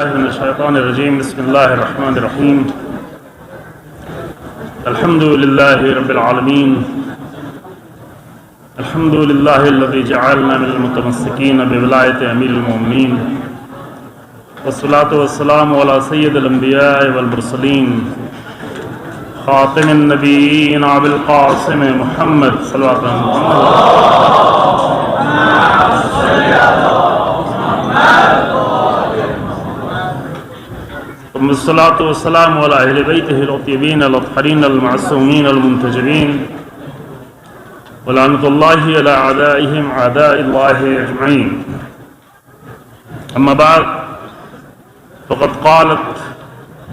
من الشیطان الرجیم بسم اللہ الرحمن الرحیم الحمد للہ رب العالمین الحمد للہ الذی جعلنا من المتمسکین بولایت امیر المؤمنین والصلاة والسلام علی سید الانبیاء والمرسلین خاتم النبیین ابی القاسم محمد صلی اللہ علیہ وسلم والصلاة والسلام على أهل بيته الطيبين الأطهرين المعصومين المنتجبين ولعنة الله على أعدائهم أعداء الله أجمعين. أما بعد فقد قالت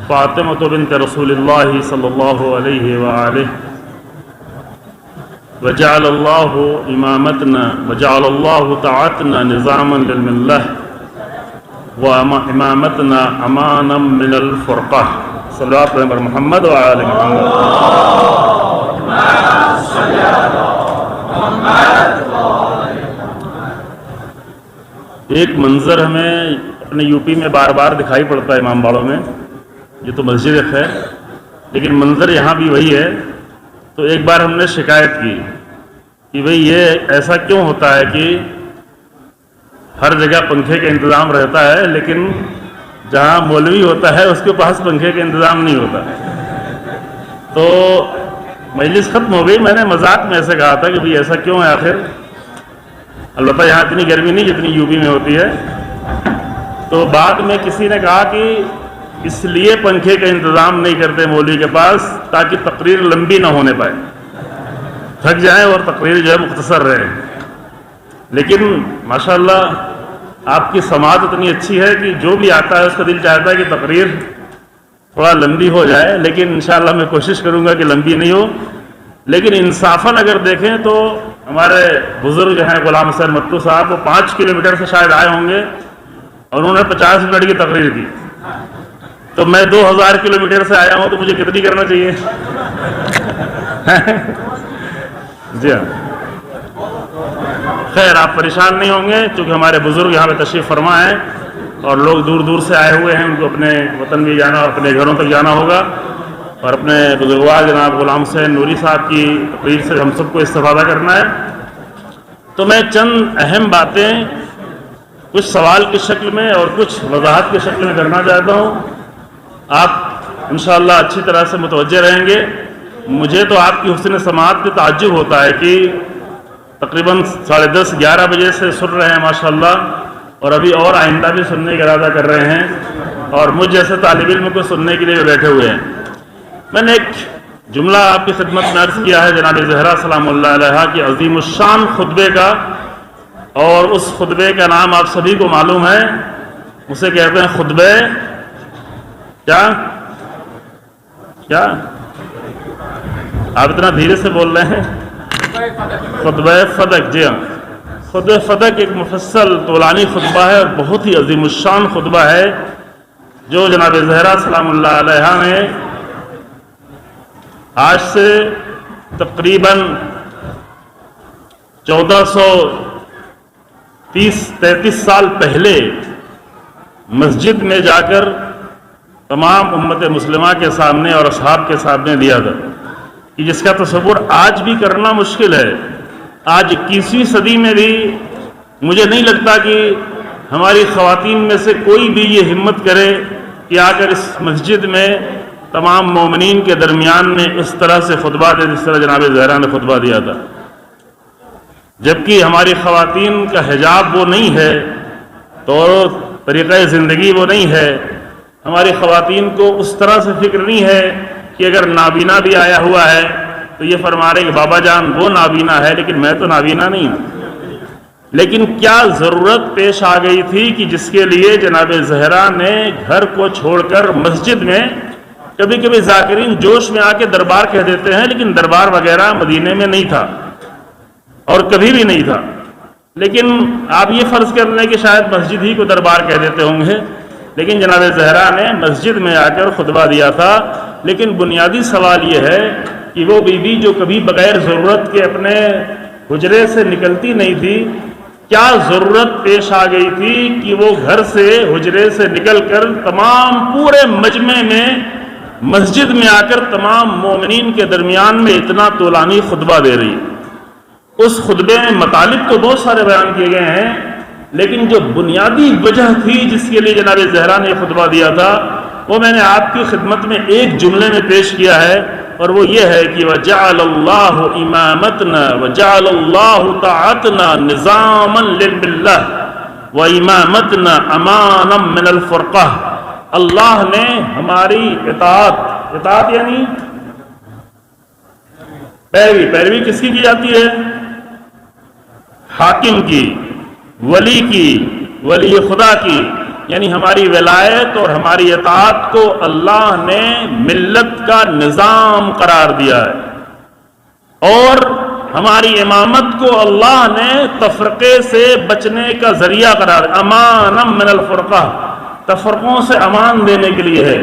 فاطمة بنت رسول الله صلى الله عليه وآله وجعل الله إمامتنا وجعل الله طاعتنا نظاما للملة وإمامتنا أمانا من الفرقة. صلوات على محمد وعلى محمد. ایک منظر ہمیں اپنے یو پی میں بار بار دکھائی پڑتا ہے امام باڑوں میں، یہ تو مسجد ہے لیکن منظر یہاں بھی وہی ہے. تو ایک بار ہم نے شکایت کی کہ بھئی یہ ایسا کیوں ہوتا ہے کہ ہر جگہ پنکھے کا انتظام رہتا ہے لیکن جہاں مولوی ہوتا ہے اس کے پاس پنکھے کا انتظام نہیں ہوتا. تو مجلس ختم ہو گئی، میں نے مذاق میں ایسے کہا تھا کہ بھئی ایسا کیوں ہے آخر، البتہ یہاں اتنی گرمی نہیں جتنی یو پی میں ہوتی ہے. تو بعد میں کسی نے کہا کہ اس لیے پنکھے کا انتظام نہیں کرتے مولوی کے پاس تاکہ تقریر لمبی نہ ہونے پائے، تھک جائیں اور تقریر جو ہے مختصر رہے. لیکن ماشاءاللہ آپ کی سماعت اتنی اچھی ہے کہ جو بھی آتا ہے اس کا دل چاہتا ہے کہ تقریر تھوڑا لمبی ہو جائے، لیکن انشاءاللہ میں کوشش کروں گا کہ لمبی نہیں ہو. لیکن انصافاً اگر دیکھیں تو ہمارے بزرگ ہیں غلام حسین مٹو صاحب، وہ 5 کلومیٹر سے شاید آئے ہوں گے اور انہوں نے 50 منٹ کی تقریر کی. تو میں 2000 کلومیٹر سے آیا ہوں تو مجھے کتنی کرنا چاہیے؟ جی ہاں، خیر آپ پریشان نہیں ہوں گے چونکہ ہمارے بزرگ یہاں پہ تشریف فرما ہیں اور لوگ دور دور سے آئے ہوئے ہیں، ان کو اپنے وطن بھی جانا اور اپنے گھروں تک جانا ہوگا. اور اپنے بزرگوار جناب غلام حسین نوری صاحب کی تقریر سے ہم سب کو استفادہ کرنا ہے. تو میں چند اہم باتیں کچھ سوال کی شکل میں اور کچھ وضاحت کی شکل میں کرنا چاہتا ہوں. آپ انشاءاللہ اچھی طرح سے متوجہ رہیں گے. مجھے تو آپ کی حسن سماعت پہ تعجب ہوتا ہے کہ تقریباً 10:30 11 بجے سے سن رہے ہیں ماشاءاللہ، اور ابھی اور آئندہ بھی سننے کا ارادہ کر رہے ہیں، اور مجھ جیسے طالب علم کو سننے کے لیے بیٹھے ہوئے ہیں. میں نے ایک جملہ آپ کی خدمت میں عرض کیا ہے جناب زہرا سلام اللہ علیہا کی عظیم الشان خطبے کا، اور اس خطبے کا نام آپ سبھی کو معلوم ہے، اسے کہتے ہیں خطبے کیا آپ اتنا دھیرے سے بول رہے ہیں؟ خطبہ فدق. جی ہاں، خطبہ فدق ایک مفصل طولانی خطبہ ہے اور بہت ہی عظیم الشان خطبہ ہے جو جناب زہرا سلام اللہ علیہا نے آج سے تقریباً 1433 سال پہلے مسجد میں جا کر تمام امت مسلمہ کے سامنے اور اصحاب کے سامنے دیا تھا، جس کا تصور آج بھی کرنا مشکل ہے. آج 21ویں صدی میں بھی مجھے نہیں لگتا کہ ہماری خواتین میں سے کوئی بھی یہ ہمت کرے کہ آ کر اس مسجد میں تمام مومنین کے درمیان میں اس طرح سے خطبہ دے جس طرح جناب زہرا نے خطبہ دیا تھا. جبکہ ہماری خواتین کا حجاب وہ نہیں ہے، تو طریقہ زندگی وہ نہیں ہے. ہماری خواتین کو اس طرح سے فکر نہیں ہے کہ اگر نابینا بھی آیا ہوا ہے تو یہ فرما رہے کہ بابا جان وہ نابینا ہے لیکن میں تو نابینا نہیں ہوں. لیکن کیا ضرورت پیش آ گئی تھی کہ جس کے لیے جناب زہرا نے گھر کو چھوڑ کر مسجد میں، کبھی کبھی ذاکرین جوش میں آ کے دربار کہہ دیتے ہیں لیکن دربار وغیرہ مدینے میں نہیں تھا اور کبھی بھی نہیں تھا. لیکن آپ یہ فرض کر لیں کہ شاید مسجد ہی کو دربار کہہ دیتے ہوں گے، لیکن جناب زہرا نے مسجد میں آ کر خطبہ دیا تھا. لیکن بنیادی سوال یہ ہے کہ وہ بی بی جو کبھی بغیر ضرورت کے اپنے حجرے سے نکلتی نہیں تھی، کیا ضرورت پیش آ گئی تھی کہ وہ گھر سے حجرے سے نکل کر تمام پورے مجمع میں مسجد میں آ کر تمام مومنین کے درمیان میں اتنا طولانی خطبہ دے رہی ہے؟ اس خطبے میں مطالب تو بہت سارے بیان کیے گئے ہیں، لیکن جو بنیادی وجہ تھی جس کے لیے جناب زہرا نے خطبہ دیا تھا وہ میں نے آپ کی خدمت میں ایک جملے میں پیش کیا ہے، اور وہ یہ ہے کہ وَجَعَلَ اللَّهُ إِمَامَتْنَا وَجَعَلَ اللَّهُ طَاعَتْنَا نِظَامًا لِلْمِلَّةِ وَإِمَامَتْنَا أَمَانًا مِنَ الْفُرْقَةِ، اللہ نے ہماری اطاعت یعنی پیروی کس کی جاتی ہے؟ حاکم کی، ولی کی، ولی خدا کی، یعنی ہماری ولایت اور ہماری اطاعت کو اللہ نے ملت کا نظام قرار دیا ہے، اور ہماری امامت کو اللہ نے تفرقے سے بچنے کا ذریعہ قرار دیا، امانا من الفرقہ، تفرقوں سے امان دینے کے لیے ہے۔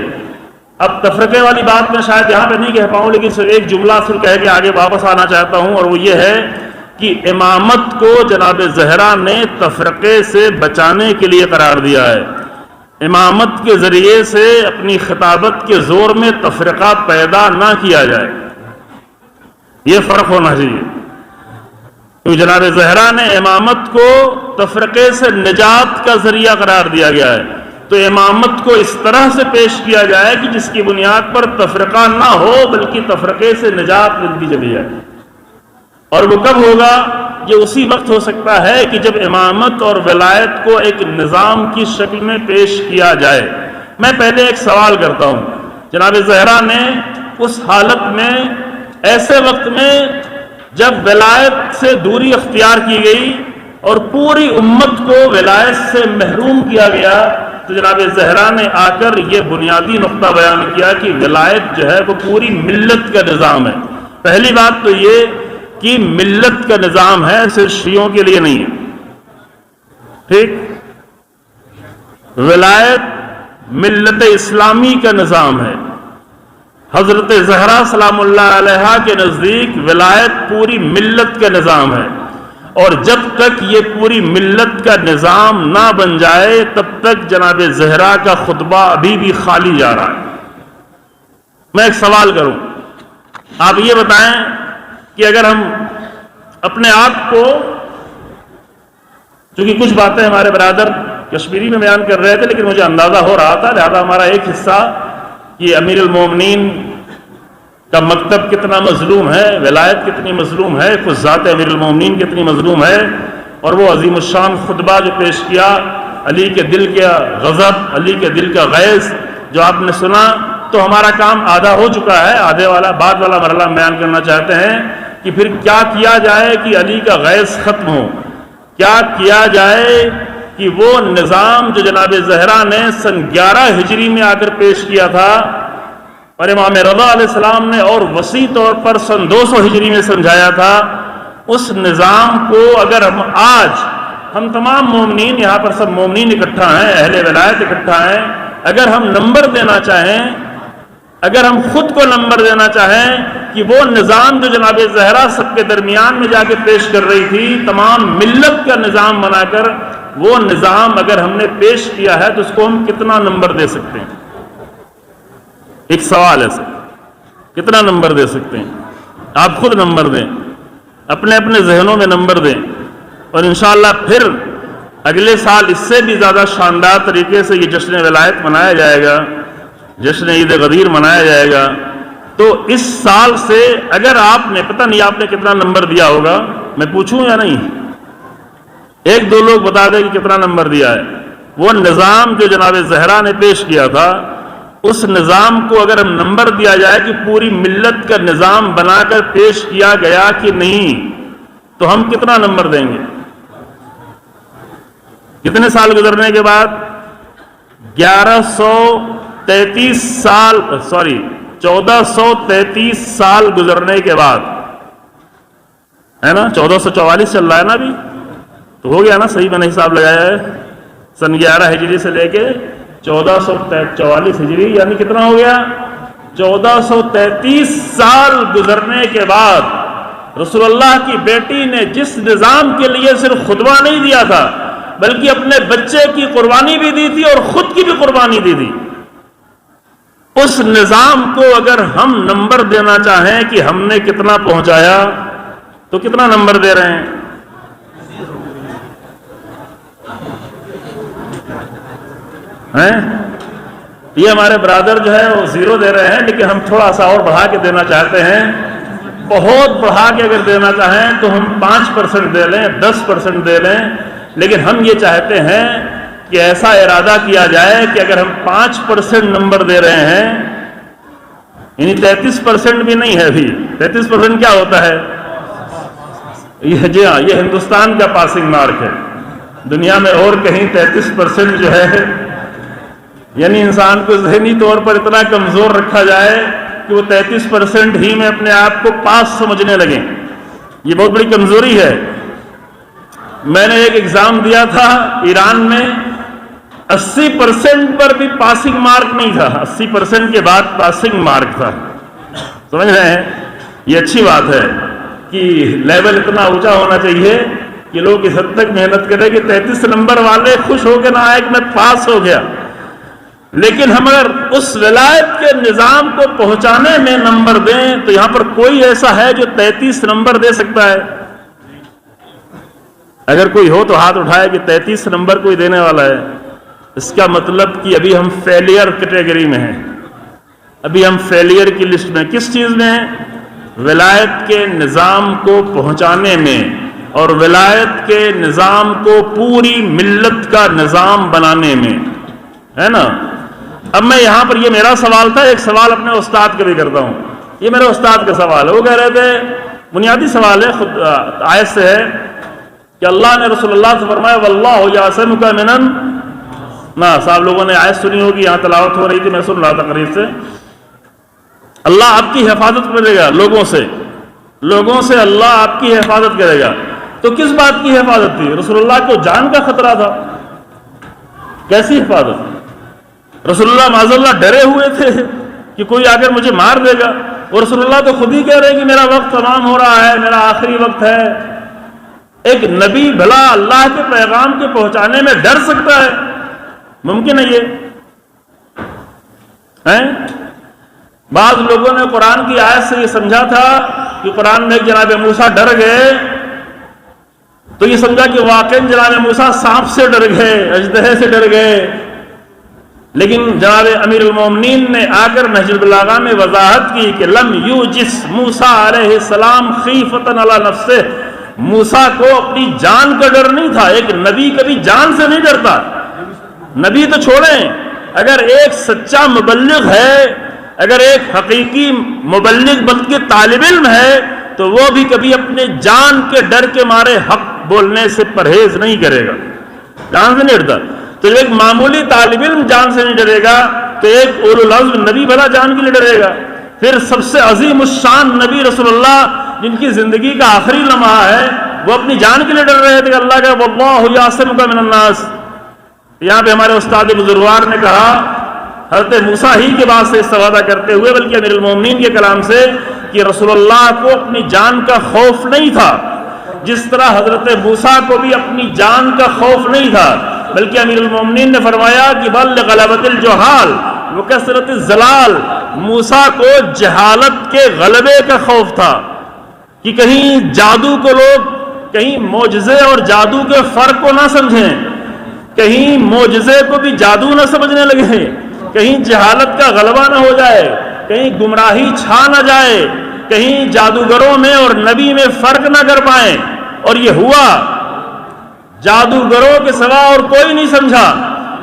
اب تفرقے والی بات میں شاید یہاں پہ نہیں کہہ پاؤں، لیکن صرف ایک جملہ صرف کہہ کے آگے واپس آنا چاہتا ہوں، اور وہ یہ ہے کہ امامت کو جناب زہرا نے تفرقے سے بچانے کے لیے قرار دیا ہے۔ امامت کے ذریعے سے اپنی خطابت کے زور میں تفرقہ پیدا نہ کیا جائے، یہ فرق ہونا چاہیے، کیونکہ جناب زہرا نے امامت کو تفرقے سے نجات کا ذریعہ قرار دیا گیا ہے، تو امامت کو اس طرح سے پیش کیا جائے کہ جس کی بنیاد پر تفرقہ نہ ہو بلکہ تفرقے سے نجات ملتی چلی جائے۔ اور وہ کب ہوگا؟ یہ اسی وقت ہو سکتا ہے کہ جب امامت اور ولایت کو ایک نظام کی شکل میں پیش کیا جائے۔ میں پہلے ایک سوال کرتا ہوں، جناب زہرا نے اس حالت میں، ایسے وقت میں جب ولایت سے دوری اختیار کی گئی اور پوری امت کو ولایت سے محروم کیا گیا، تو جناب زہرا نے آ کر یہ بنیادی نقطہ بیان کیا کہ ولایت جو ہے وہ پوری ملت کا نظام ہے۔ پہلی بات تو یہ کہ ملت کا نظام ہے، صرف شیعوں کے لیے نہیں ہے، ٹھیک؟ ولایت ملت اسلامی کا نظام ہے۔ حضرت زہرا سلام اللہ علیہا کے نزدیک ولایت پوری ملت کا نظام ہے، اور جب تک یہ پوری ملت کا نظام نہ بن جائے تب تک جناب زہرا کا خطبہ ابھی بھی خالی جا رہا ہے۔ میں ایک سوال کروں، آپ یہ بتائیں کہ اگر ہم اپنے آپ کو، چونکہ کچھ باتیں ہمارے برادر کشمیری میں بیان کر رہے تھے لیکن مجھے اندازہ ہو رہا تھا، لہذا ہمارا ایک حصہ یہ امیر المومنین کا مکتب کتنا مظلوم ہے، ولایت کتنی مظلوم ہے، خود ذات امیر المومنین کتنی مظلوم ہے، اور وہ عظیم الشان خطبہ جو پیش کیا، علی کے دل کا غضب، علی کے دل کا غیظ جو آپ نے سنا، تو ہمارا کام آدھا ہو چکا ہے۔ آدھے والا بعد والا مرحلہ بیان کرنا چاہتے ہیں کہ پھر کیا کیا جائے کہ علی کا غیظ ختم ہو، کیا کیا جائے کہ وہ نظام جو جناب زہرا نے سن 11 ہجری میں آ کر پیش کیا تھا اور امام رضا علیہ السلام نے اور وسیع طور پر سن 200 ہجری میں سمجھایا تھا، اس نظام کو اگر ہم تمام مومنین، یہاں پر سب مومنین اکٹھا ہیں، اہل ولایت اکٹھا ہیں، اگر ہم نمبر دینا چاہیں، اگر ہم خود کو نمبر دینا چاہیں کہ وہ نظام جو جناب زہرا سب کے درمیان میں جا کے پیش کر رہی تھی، تمام ملت کا نظام بنا کر وہ نظام اگر ہم نے پیش کیا ہے تو اس کو ہم کتنا نمبر دے سکتے ہیں؟ ایک سوال ہے سر، کتنا نمبر دے سکتے ہیں؟ آپ خود نمبر دیں، اپنے اپنے ذہنوں میں نمبر دیں، اور انشاءاللہ پھر اگلے سال اس سے بھی زیادہ شاندار طریقے سے یہ جشن ولایت منایا جائے گا، جشن عید غدیر منایا جائے گا۔ تو اس سال سے اگر آپ نے، پتہ نہیں آپ نے کتنا نمبر دیا ہوگا، میں پوچھوں یا نہیں؟ ایک دو لوگ بتا دیں کہ کتنا نمبر دیا ہے۔ وہ نظام جو جناب زہرا نے پیش کیا تھا، اس نظام کو اگر ہم نمبر دیا جائے کہ پوری ملت کا نظام بنا کر پیش کیا گیا کہ نہیں، تو ہم کتنا نمبر دیں گے؟ کتنے سال گزرنے کے بعد؟ 1433 سال گزرنے کے بعد، ہے نا؟ 1444 چل رہا ہے نا ابھی، تو ہو گیا نا؟ صحیح میں نے حساب لگایا ہے، سن 11 ہجری سے لے کے 1444 ہجری، یعنی کتنا ہو گیا؟ 1433 سال گزرنے کے بعد رسول اللہ کی بیٹی نے جس نظام کے لیے صرف خطبہ نہیں دیا تھا بلکہ اپنے بچے کی قربانی بھی دی تھی اور خود کی بھی قربانی دی تھی، اس نظام کو اگر ہم نمبر دینا چاہیں کہ ہم نے کتنا پہنچایا تو کتنا نمبر دے رہے ہیں؟ یہ ہمارے برادر جو ہے وہ 0 دے رہے ہیں، لیکن ہم تھوڑا سا اور بڑھا کے دینا چاہتے ہیں، بہت بڑھا کے اگر دینا چاہیں تو ہم 5% دے لیں، 10% دے لیں، لیکن ہم یہ چاہتے ہیں کہ ایسا ارادہ کیا جائے کہ اگر ہم 5% نمبر دے رہے ہیں، یعنی 33% بھی نہیں ہے ابھی، 33% کیا ہوتا ہے؟ جی ہاں، یہ ہندوستان کا پاسنگ مارک ہے، دنیا میں اور کہیں 33% جو ہے، یعنی انسان کو ذہنی طور پر اتنا کمزور رکھا جائے کہ وہ 33% ہی میں اپنے آپ کو پاس سمجھنے لگیں، یہ بہت بڑی کمزوری ہے۔ میں نے ایک ایگزام دیا تھا ایران میں، 80% پر بھی پاسنگ مارک نہیں تھا، 80% کے بعد پاسنگ مارک تھا، سمجھ رہے ہیں؟ یہ اچھی بات ہے کہ لیول اتنا اونچا ہونا چاہیے کہ لوگ اس حد تک محنت کریں کہ 33 نمبر والے خوش ہو کے نہ آئے کہ میں پاس ہو گیا، لیکن ہم اگر اس ولایت کے نظام کو پہنچانے میں نمبر دیں تو یہاں پر کوئی ایسا ہے جو 33 نمبر دے سکتا ہے؟ اگر کوئی ہو تو ہاتھ اٹھائے کہ 33 نمبر کوئی دینے والا ہے۔ اس کا مطلب کہ ابھی ہم فیلئر کیٹیگری میں ہیں، ابھی ہم فیلئر کی لسٹ میں۔ کس چیز میں؟ ولایت کے نظام کو پہنچانے میں اور ولایت کے نظام کو پوری ملت کا نظام بنانے میں، ہے نا؟ اب میں یہاں پر، یہ میرا سوال تھا، ایک سوال اپنے استاد کا بھی کرتا ہوں، یہ میرے استاد کا سوال ہے۔ وہ کہہ رہے تھے، بنیادی سوال ہے، خود آیت سے ہے کہ اللہ نے رسول اللہ سے فرمایا واللہ یعصمک من الناس۔ آپ لوگوں نے آیت سنی ہوگی، یہاں تلاوت ہو رہی تھی، میں سن رہا تھا قریب سے۔ اللہ آپ کی حفاظت کرے گا لوگوں سے اللہ آپ کی حفاظت کرے گا۔ تو کس بات کی حفاظت تھی؟ رسول اللہ کو جان کا خطرہ تھا۔ کیسی حفاظت؟ رسول اللہ معاذ اللہ ڈرے ہوئے تھے کہ کوئی آ کر مجھے مار دے گا، اور رسول اللہ تو خود ہی کہہ رہے ہیں کہ میرا وقت تمام ہو رہا ہے، میرا آخری وقت ہے۔ ایک نبی بھلا اللہ کے پیغام کے پہنچانے میں ڈر سکتا ہے؟ ممکن ہے یہ؟ بعض لوگوں نے قرآن کی آیت سے یہ سمجھا تھا کہ قرآن میں جناب موسیٰ ڈر گئے تو یہ سمجھا کہ واقعی جناب موسیٰ سانپ سے ڈر گئے، اژدہے سے ڈر گئے، لیکن جناب امیر المومنین نے آ کر نہج البلاغہ میں وضاحت کی کہ لم یوجس موسیٰ علیہ السلام خیفۃ علی نفسہ، موسیٰ کو اپنی جان کا ڈر نہیں تھا۔ ایک نبی کبھی جان سے نہیں ڈرتا، نبی تو چھوڑیں، اگر ایک سچا مبلغ ہے، اگر ایک حقیقی مبلغ بلکہ طالب علم ہے تو وہ بھی کبھی اپنے جان کے ڈر کے مارے حق بولنے سے پرہیز نہیں کرے گا، جان سے نہیں ڈرتا۔ تو ایک معمولی طالب علم جان سے نہیں ڈرے گا تو ایک اولو العزم نبی بھلا جان کے لیے ڈرے گا؟ پھر سب سے عظیم الشان نبی رسول اللہ جن کی زندگی کا آخری لمحہ ہے، وہ اپنی جان کے لیے ڈر رہے تھے کہ اللہ کا واللہ یعصمک من الناس۔ یہاں پہ ہمارے استاد بزرگوار نے کہا حضرت موسیٰ ہی کے بعد سے استفادہ کرتے ہوئے، بلکہ امیر المومنین کے کلام سے، کہ رسول اللہ کو اپنی جان کا خوف نہیں تھا، جس طرح حضرت موسیٰ کو بھی اپنی جان کا خوف نہیں تھا، بلکہ امیر المومنین نے فرمایا کہ بل غلبۃ الجہال وکثرت الزلال، موسیٰ کو جہالت کے غلبے کا خوف تھا کہ کہیں جادو کو لوگ، کہیں معجزے اور جادو کے فرق کو نہ سمجھیں، کہیں معجزے کو بھی جادو نہ سمجھنے لگے، کہیں جہالت کا غلبہ نہ ہو جائے، کہیں گمراہی چھا نہ جائے، کہیں جادوگروں میں اور نبی میں فرق نہ کر پائیں۔ اور یہ ہوا، جادوگروں کے سوا اور کوئی نہیں سمجھا،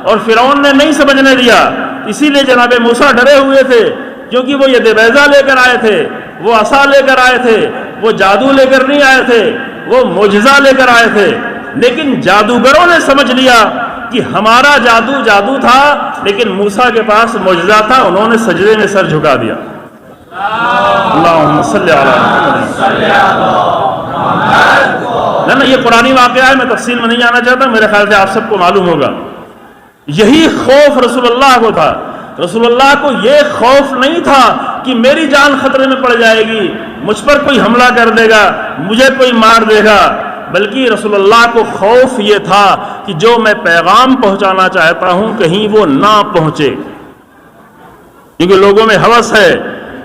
اور فرعون نے نہیں سمجھنے دیا۔ اسی لیے جناب موسیٰ ڈرے ہوئے تھے، کیونکہ وہ ید بیضا لے کر آئے تھے، وہ عصا لے کر آئے تھے، وہ جادو لے کر نہیں آئے تھے، وہ معجزہ لے کر آئے تھے۔ لیکن جادوگروں نے سمجھ لیا کہ ہمارا جادو جادو تھا، لیکن موسیٰ کے پاس معجزہ تھا، انہوں نے سجدے میں سر جھکا دیا۔ اللہم صلی علی محمد۔ نا یہ قرآنی واقعہ ہے، میں تفصیل میں نہیں جانا چاہتا، میرے خیال سے آپ سب کو معلوم ہوگا۔ یہی خوف رسول اللہ کو تھا۔ رسول اللہ کو یہ خوف نہیں تھا کہ میری جان خطرے میں پڑ جائے گی، مجھ پر کوئی حملہ کر دے گا، مجھے کوئی مار دے گا، بلکہ رسول اللہ کو خوف یہ تھا کہ جو میں پیغام پہنچانا چاہتا ہوں کہیں وہ نہ پہنچے، کیونکہ لوگوں میں ہوس ہے،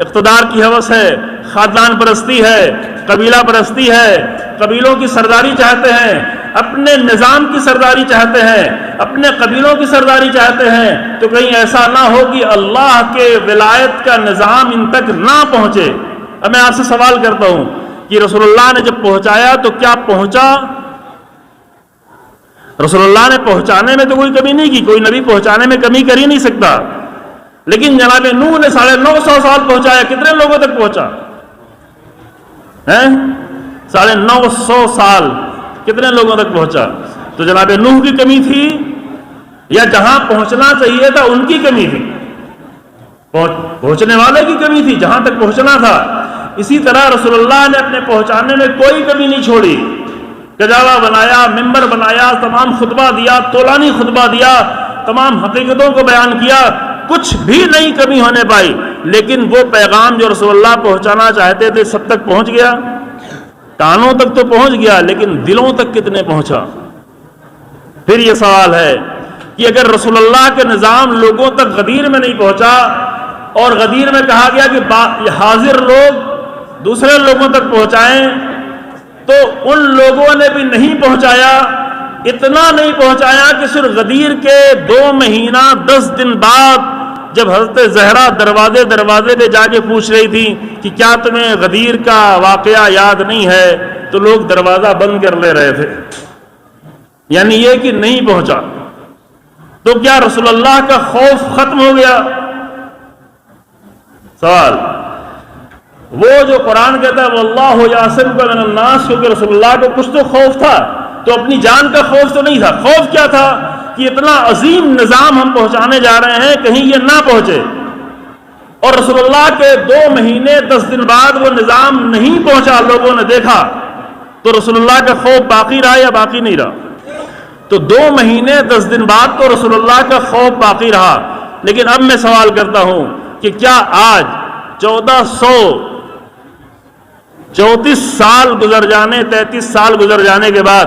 اقتدار کی ہوس ہے، خاندان پرستی ہے، قبیلہ پرستی ہے، قبیلوں کی سرداری چاہتے ہیں، اپنے نظام کی سرداری چاہتے ہیں، اپنے قبیلوں کی سرداری چاہتے ہیں، تو کہیں ایسا نہ ہو کہ اللہ کے ولایت کا نظام ان تک نہ پہنچے۔ اب میں آپ سے سوال کرتا ہوں کہ رسول اللہ نے جب پہنچایا تو کیا پہنچا؟ رسول اللہ نے پہنچانے میں تو کوئی کمی نہیں کی، کوئی نبی پہنچانے میں کمی کر ہی نہیں سکتا، لیکن جناب نوح نے 950 سال پہنچایا، کتنے لوگوں تک پہنچا؟ 950 سال کتنے لوگوں تک پہنچا؟ تو جناب نوح کی کمی تھی یا جہاں پہنچنا چاہیے تھا ان کی کمی تھی؟ پہنچنے والے کی کمی تھی، جہاں تک پہنچنا تھا۔ اسی طرح رسول اللہ نے اپنے پہنچانے میں کوئی کمی نہیں چھوڑی، کجاوا بنایا، ممبر بنایا، تمام خطبہ دیا، طولانی خطبہ دیا، تمام حقیقتوں کو بیان کیا، کچھ بھی نہیں کمی ہونے پائی، لیکن وہ پیغام جو رسول اللہ پہنچانا چاہتے تھے سب تک پہنچ گیا؟ کانوں تک تو پہنچ گیا، لیکن دلوں تک کتنے پہنچا؟ پھر یہ سوال ہے کہ اگر رسول اللہ کے نظام لوگوں تک غدیر میں نہیں پہنچا، اور غدیر میں کہا گیا کہ حاضر لوگ دوسرے لوگوں تک پہنچائیں، تو ان لوگوں نے بھی نہیں پہنچایا، اتنا نہیں پہنچایا کہ صرف غدیر کے 2 مہینہ 10 دن بعد جب حضرت زہرا دروازے پہ جا کے پوچھ رہی تھی کہ کیا تمہیں غدیر کا واقعہ یاد نہیں ہے، تو لوگ دروازہ بند کر لے رہے تھے، یعنی یہ کہ نہیں پہنچا۔ تو کیا رسول اللہ کا خوف ختم ہو گیا؟ سوال، وہ جو قرآن کہتا ہے واللہ یعصمک من الناس، کیونکہ رسول اللہ کو کچھ تو خوف تھا، تو اپنی جان کا خوف تو نہیں تھا۔ خوف کیا تھا کہ اتنا عظیم نظام ہم پہنچانے جا رہے ہیں، کہیں یہ نہ پہنچے، اور رسول اللہ کے 2 مہینے 10 دن بعد وہ نظام نہیں پہنچا، لوگوں نے دیکھا، تو رسول اللہ کا خوف باقی رہا یا باقی نہیں رہا؟ تو 2 مہینے 10 دن بعد تو رسول اللہ کا خوف باقی رہا، لیکن اب میں سوال کرتا ہوں کہ کیا آج 1434 سال گزر جانے، 33 سال گزر جانے کے بعد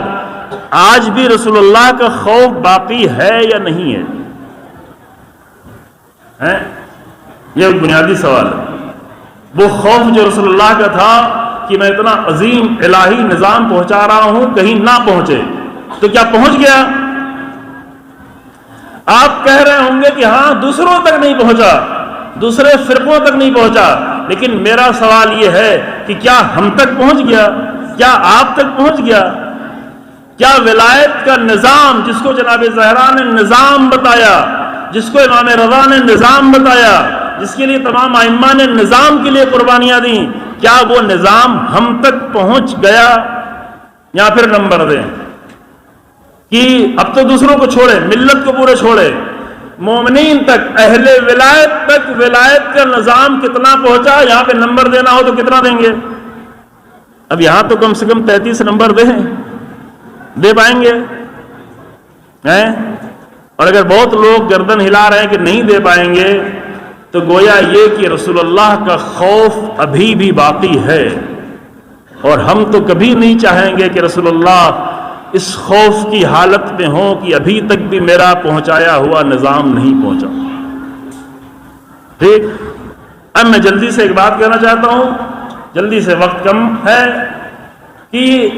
آج بھی رسول اللہ کا خوف باقی ہے یا نہیں ہے؟ یہ بنیادی سوال ہے۔ وہ خوف جو رسول اللہ کا تھا کہ میں اتنا عظیم الہی نظام پہنچا رہا ہوں کہیں نہ پہنچے، تو کیا پہنچ گیا؟ آپ کہہ رہے ہوں گے کہ ہاں دوسروں تک نہیں پہنچا، دوسرے فرقوں تک نہیں پہنچا، لیکن میرا سوال یہ ہے کہ کیا ہم تک پہنچ گیا؟ کیا آپ تک پہنچ گیا؟ کیا ولایت کا نظام، جس کو جناب زہرا نے نظام بتایا، جس کو امام رضا نے نظام بتایا، جس کے لیے تمام ائمہ نے نظام کے لیے قربانیاں دیں، کیا وہ نظام ہم تک پہنچ گیا؟ یا پھر نمبر دیں کہ اب تو دوسروں کو چھوڑے، ملت کو پورے چھوڑے، مومنین تک، اہل ولایت تک ولایت کا نظام کتنا پہنچا؟ یہاں پہ نمبر دینا ہو تو کتنا دیں گے؟ اب یہاں تو کم سے کم 33 نمبر دے پائیں گے، اور اگر بہت لوگ گردن ہلا رہے ہیں کہ نہیں دے پائیں گے، تو گویا یہ کہ رسول اللہ کا خوف ابھی بھی باقی ہے، اور ہم تو کبھی نہیں چاہیں گے کہ رسول اللہ اس خوف کی حالت میں ہو کہ ابھی تک بھی میرا پہنچایا ہوا نظام نہیں پہنچا۔ ٹھیک، اب میں جلدی سے ایک بات کہنا چاہتا ہوں، جلدی سے، وقت کم ہے، کہ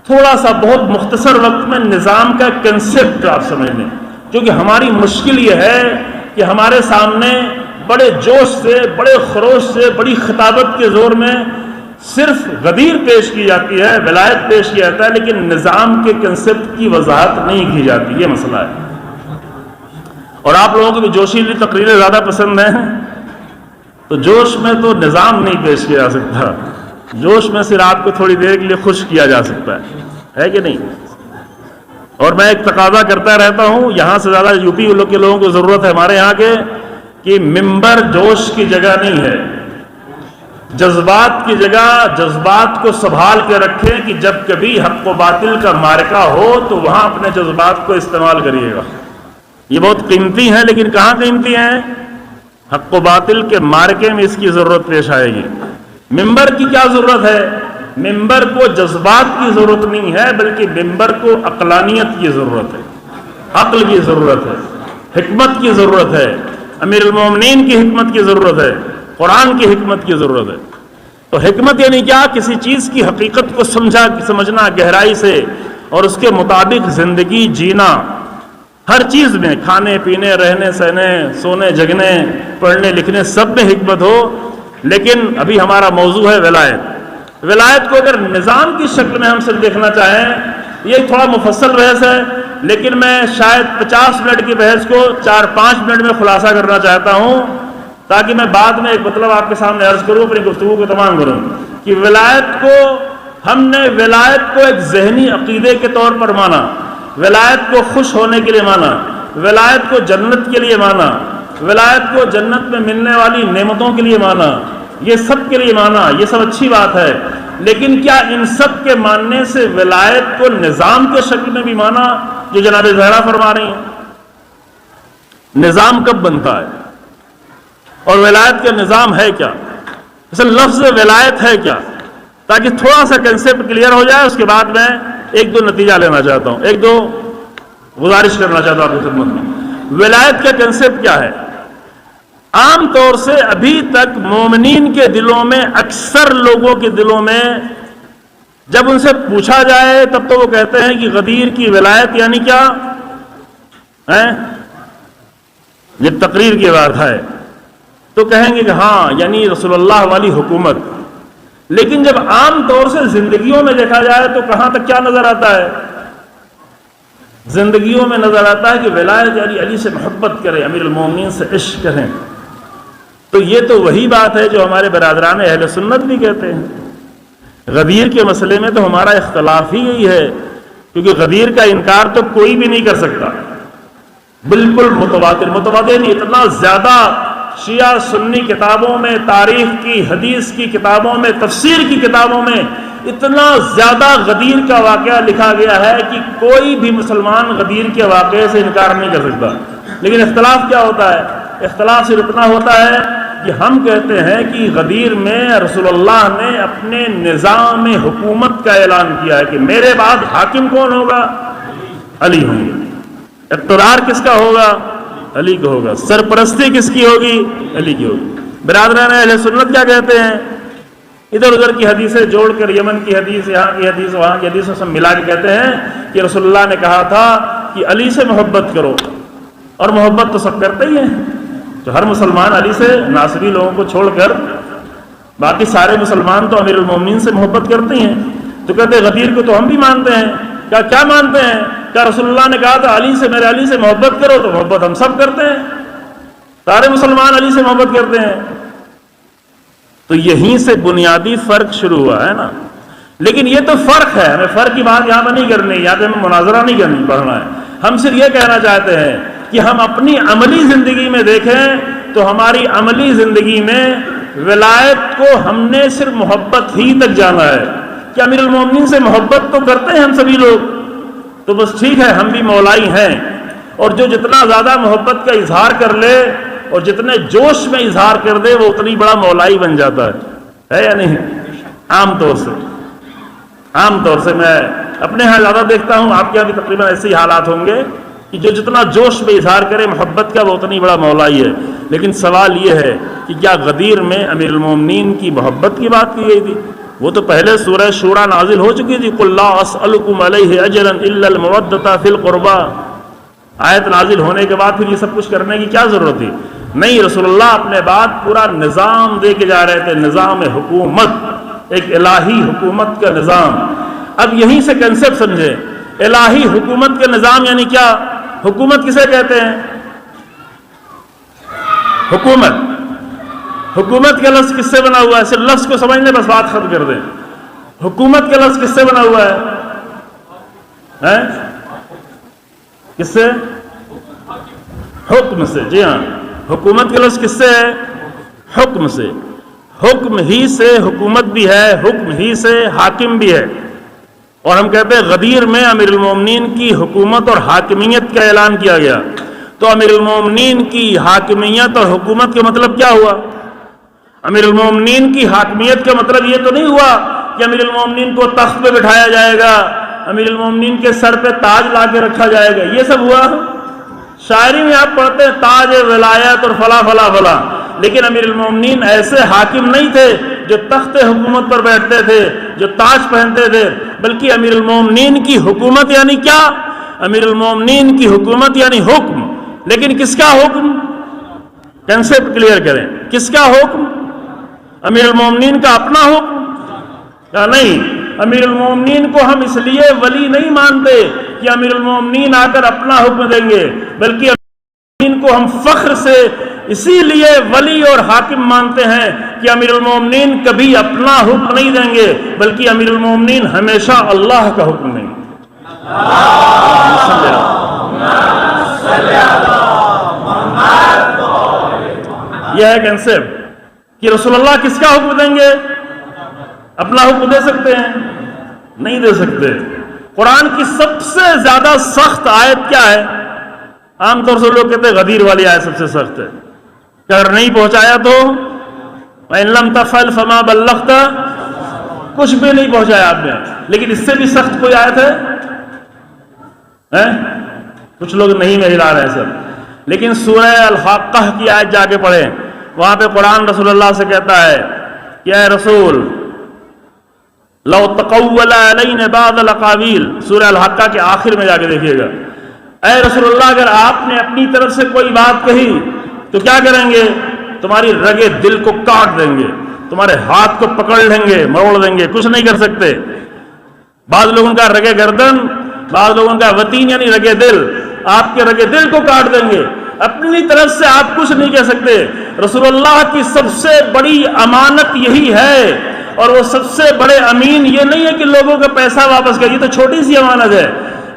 تھوڑا سا بہت مختصر وقت میں نظام کا کنسپٹ آپ سمجھ لیں، کیونکہ ہماری مشکل یہ ہے کہ ہمارے سامنے بڑے جوش سے، بڑے خروش سے، بڑی خطابت کے زور میں صرف غدیر پیش کی جاتی ہے، ولایت پیش کیا جاتا ہے، لیکن نظام کے کنسپٹ کی وضاحت نہیں کی جاتی، یہ مسئلہ ہے۔ اور آپ لوگوں کو بھی جوشیلی تقریریں زیادہ پسند ہیں، تو جوش میں تو نظام نہیں پیش کیا جا سکتا، جوش میں صرف آپ کو تھوڑی دیر کے لیے خوش کیا جا سکتا ہے کہ نہیں؟ اور میں ایک تقاضا کرتا رہتا ہوں، یہاں سے زیادہ یو پی کے لوگوں کو ضرورت ہے ہمارے یہاں کے، کہ ممبر جوش کی جگہ نہیں ہے، جذبات کی جگہ جذبات کو سنبھال کے رکھیں کہ جب کبھی حق و باطل کا معرکہ ہو تو وہاں اپنے جذبات کو استعمال کریے گا، یہ بہت قیمتی ہیں، لیکن کہاں قیمتی ہیں؟ حق و باطل کے مارکے میں اس کی ضرورت پیش آئے گی۔ ممبر کی کیا ضرورت ہے؟ ممبر کو جذبات کی ضرورت نہیں ہے، بلکہ ممبر کو عقلانیت کی ضرورت ہے، عقل کی ضرورت ہے، حکمت کی ضرورت ہے، امیر المومنین کی حکمت کی ضرورت ہے، قرآن کی حکمت کی ضرورت ہے۔ تو حکمت یعنی کیا؟ کسی چیز کی حقیقت کو سمجھنا گہرائی سے اور اس کے مطابق زندگی جینا، ہر چیز میں، کھانے پینے، رہنے سہنے، سونے جگنے، پڑھنے لکھنے، سب میں حکمت ہو۔ لیکن ابھی ہمارا موضوع ہے ولایت۔ ولایت کو اگر نظام کی شکل میں ہم صرف دیکھنا چاہیں، یہ تھوڑا مفصل بحث ہے، لیکن میں شاید 50 منٹ کی بحث کو 4-5 منٹ میں خلاصہ کرنا چاہتا ہوں، تاکہ میں بعد میں ایک مطلب آپ کے سامنے عرض کروں، اپنی گفتگو کو تمام کروں کہ ولایت کو ہم نے ولایت کو ایک ذہنی عقیدے کے طور پر مانا، ولایت کو خوش ہونے کے لیے مانا، ولایت کو جنت کے لیے مانا، ولایت کو جنت میں ملنے والی نعمتوں کے لیے مانا، یہ سب کے لیے مانا، یہ سب اچھی بات ہے، لیکن کیا ان سب کے ماننے سے ولایت کو نظام کے شکل میں بھی مانا جو جناب زہرا فرما رہی ہیں؟ نظام کب بنتا ہے اور ولایت کا نظام ہے کیا؟ اصل لفظ ولایت ہے کیا؟ تاکہ تھوڑا سا کنسیپٹ کلیئر ہو جائے، اس کے بعد میں ایک دو نتیجہ لینا چاہتا ہوں، ایک دو گزارش کرنا چاہتا ہوں آپ کی خدمت میں۔ ولایت کا کنسیپٹ کیا ہے؟ عام طور سے ابھی تک مومنین کے دلوں میں، اکثر لوگوں کے دلوں میں جب ان سے پوچھا جائے تب تو وہ کہتے ہیں کہ غدیر کی ولایت یعنی کیا ہے؟ یہ تقریر کی بات ہے تو کہیں گے کہ ہاں یعنی رسول اللہ والی حکومت، لیکن جب عام طور سے زندگیوں میں دیکھا جائے تو کہاں تک کیا نظر آتا ہے؟ زندگیوں میں نظر آتا ہے کہ ولایت یعنی علی سے محبت کریں، امیر المومنین سے عشق کریں۔ تو یہ تو وہی بات ہے جو ہمارے برادران اہل سنت بھی کہتے ہیں۔ غدیر کے مسئلے میں تو ہمارا اختلاف ہی یہی ہے، کیونکہ غدیر کا انکار تو کوئی بھی نہیں کر سکتا، بالکل متواتر اتنا زیادہ شیعہ سنی کتابوں میں، تاریخ کی، حدیث کی کتابوں میں، تفسیر کی کتابوں میں اتنا زیادہ غدیر کا واقعہ لکھا گیا ہے کہ کوئی بھی مسلمان غدیر کے واقعے سے انکار نہیں کر سکتا۔ لیکن اختلاف کیا ہوتا ہے؟ اختلاف صرف اتنا ہوتا ہے کہ ہم کہتے ہیں کہ غدیر میں رسول اللہ نے اپنے نظام حکومت کا اعلان کیا ہے کہ میرے بعد حاکم کون ہوگا؟ علی ہوں گے۔ اقتدار کس کا ہوگا؟ علی کا ہوگا۔ سرپرستی کس کی ہوگی؟ علی کی ہوگی۔ برادران اہل سنت کیا کہتے ہیں؟ ادھر ادھر کی حدیثیں جوڑ کر، یمن کی حدیث، یہاں کی حدیث، وہاں کی حدیث سب ملا کے کہتے ہیں کہ رسول اللہ نے کہا تھا کہ علی سے محبت کرو، اور محبت تو سب کرتے ہی ہیں، تو ہر مسلمان علی سے، ناصری لوگوں کو چھوڑ کر باقی سارے مسلمان تو امیر المومنین سے محبت کرتے ہیں۔ تو کہتے ہیں غدیر کو تو ہم بھی مانتے ہیں۔ کیا مانتے ہیں؟ کیا رسول اللہ نے کہا تھا علی سے، میرے علی سے محبت کرو؟ تو محبت ہم سب کرتے ہیں، سارے مسلمان علی سے محبت کرتے ہیں۔ تو یہیں سے بنیادی فرق شروع ہوا ہے نا۔ لیکن یہ تو فرق ہے، ہمیں فرق کی بات یہاں پہ نہیں کرنی، یہاں پہ ہمیں مناظرہ نہیں کرنی، پڑھنا ہے۔ ہم صرف یہ کہنا چاہتے ہیں کہ ہم اپنی عملی زندگی میں دیکھیں تو ہماری عملی زندگی میں ولایت کو ہم نے صرف محبت ہی تک جانا ہے کہ امیر المومنین سے محبت تو کرتے ہیں ہم سبھی لوگ، تو بس ٹھیک ہے، ہم بھی مولائی ہیں، اور جو جتنا زیادہ محبت کا اظہار کر لے اور جتنے جوش میں اظہار کر دے وہ اتنی بڑا مولائی بن جاتا ہے یا نہیں؟ عام طور سے میں اپنے ہاں زیادہ دیکھتا ہوں، آپ کے یہاں بھی تقریباً ایسے ہی حالات ہوں گے کہ جو جتنا جوش میں اظہار کرے محبت کا وہ اتنی بڑا مولائی ہے۔ لیکن سوال یہ ہے کہ کیا غدیر میں امیر المومنین کی محبت کی بات کی گئی تھی؟ وہ تو پہلے سورہ شورا نازل ہو چکی تھی، قُلْ لَا أَسْأَلُكُمْ عَلَيْهِ أَجْرًا إِلَّا الْمَوَدَّةَ فِي الْقُرْبَى۔ آیت نازل ہونے کے بعد پھر یہ سب کچھ کرنے کی کیا ضرورت تھی؟ نہیں، رسول اللہ اپنے بعد پورا نظام دے کے جا رہے تھے، نظام حکومت، ایک الہی حکومت کا نظام۔ اب یہیں سے کنسیپٹ سمجھے، الہی حکومت کا نظام یعنی کیا؟ حکومت کسے کہتے ہیں؟ حکومت کا لفظ کس سے بنا ہوا ہے؟ صرف لفظ کو سمجھ لیں، بس بات ختم کر دیں۔ حکومت کا لفظ کس سے بنا ہوا ہے؟ کس سے؟ حکم سے۔ جی ہاں، حکومت کا لفظ کس سے ہے؟ حکم سے۔ حکم ہی سے حکومت بھی ہے، حکم ہی سے حاکم بھی ہے۔ اور ہم کہتے ہیں غدیر میں امیر المومنین کی حکومت اور حاکمیت کا اعلان کیا گیا۔ تو امیر المومنین کی حاکمیت اور حکومت کا مطلب کیا ہوا؟ امیر المومنین کی حاکمیت کا مطلب یہ تو نہیں ہوا کہ امیر المومنین کو تخت پہ بٹھایا جائے گا، امیر المومنین کے سر پہ تاج لا کے رکھا جائے گا، یہ سب ہوا؟ شاعری میں آپ پڑھتے ہیں تاج ولایت اور فلاں فلاں فلاں، لیکن امیر المومنین ایسے حاکم نہیں تھے جو تخت حکومت پر بیٹھتے تھے، جو تاج پہنتے تھے، بلکہ امیر المومنین کی حکومت یعنی کیا؟ امیر المومنین کی حکومت یعنی حکم، لیکن کس کا حکم؟ کنسپٹ کلیئر کریں، کس کا حکم؟ امیر المومنین کا اپنا حکم؟ یا نہیں، امیر المومنین کو ہم اس لیے ولی نہیں مانتے کہ امیر المومنین آ کر اپنا حکم دیں گے، بلکہ امیر المومنین کو ہم فخر سے اسی لیے ولی اور حاکم مانتے ہیں کہ امیر المومنین کبھی اپنا حکم نہیں دیں گے، بلکہ امیر المومنین ہمیشہ اللہ کا حکم دیں گے۔ یہ ہے کنسپٹ کہ رسول اللہ کس کا حکم دیں گے؟ اپنا حکم دے سکتے ہیں؟ نہیں دے سکتے۔ قرآن کی سب سے زیادہ سخت آیت کیا ہے؟ عام طور سے لوگ کہتے ہیں غدیر والی آیت سب سے سخت ہے، کہ اگر نہیں پہنچایا تو وَإِن لَمْ تَفْعَلْ فَمَا بَلَّغْتَ، کچھ بھی نہیں پہنچایا آپ نے۔ لیکن اس سے بھی سخت کوئی آیت ہے؟ کچھ لوگ نہیں میں ہلا رہے سب، لیکن سورہ الحاقہ کی آیت جا کے پڑھیں، وہاں پہ قرآن رسول اللہ سے کہتا ہے کہ اے رسول لو تقول علینا بعض الاقاویل، سورہ الحاقہ کے آخر میں جا کے دیکھیے گا، اے رسول اللہ اگر آپ نے اپنی طرف سے کوئی بات کہی تو کیا کریں گے؟ تمہاری رگے دل کو کاٹ دیں گے، تمہارے ہاتھ کو پکڑ لیں گے، مروڑ دیں گے، کچھ نہیں کر سکتے۔ بعض لوگوں کا رگے گردن، بعض لوگوں کا وتین یعنی رگے دل، آپ کے رگے دل کو کاٹ دیں گے، اپنی طرف سے آپ کچھ نہیں کہہ سکتے۔ رسول اللہ کی سب سے بڑی امانت یہی ہے، اور وہ سب سے بڑے امین یہ نہیں ہے کہ لوگوں کا پیسہ واپس کرے، یہ تو چھوٹی سی امانت ہے،